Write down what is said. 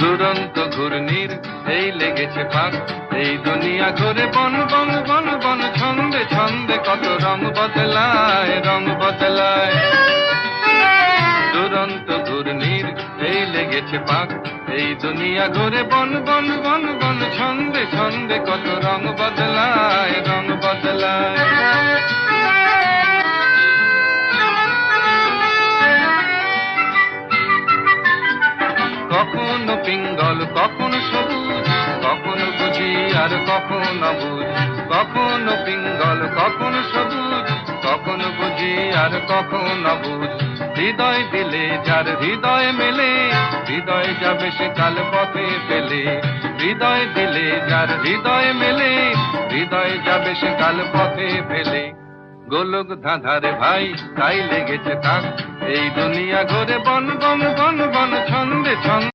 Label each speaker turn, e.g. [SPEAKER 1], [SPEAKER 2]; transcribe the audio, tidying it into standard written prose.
[SPEAKER 1] দুরন্ত ঘূর্ণির এই লেগেছে ফাঁক, এই দুনিয়া ঘুরে বন বন বন বন, ছন্দে ছন্দে কত রং বদলায়, রং বদলায়। দুরন্ত ঘূর্ণির এই লেগেছে ফাঁক, এই দুনিয়া ঘুরে বন বন বন বন, ছন্দে ছন্দে কত রং বদলায়, রং বদলায়। কখনো পিঙ্গল কখনো সবুজ, কখনো বুঝি আর কখনো অবুঝ। কখনো পিঙ্গল কখনো সবুজ, কখনো বুঝি আর কখনো অবুঝ। হৃদয় দিলে যার হৃদয় মেলে, হৃদয় যাবে সে কাল পথে ফেলে। হৃদয় দিলে যার হৃদয় মেলে, হৃদয় যাবে সে কাল পথে ফেলে। গোলক ধাঁধারে ভাই তাই লেগেছে তাক, এই দুনিয়া ঘুরে বন বন বন বন, ছন্দে ছন্দে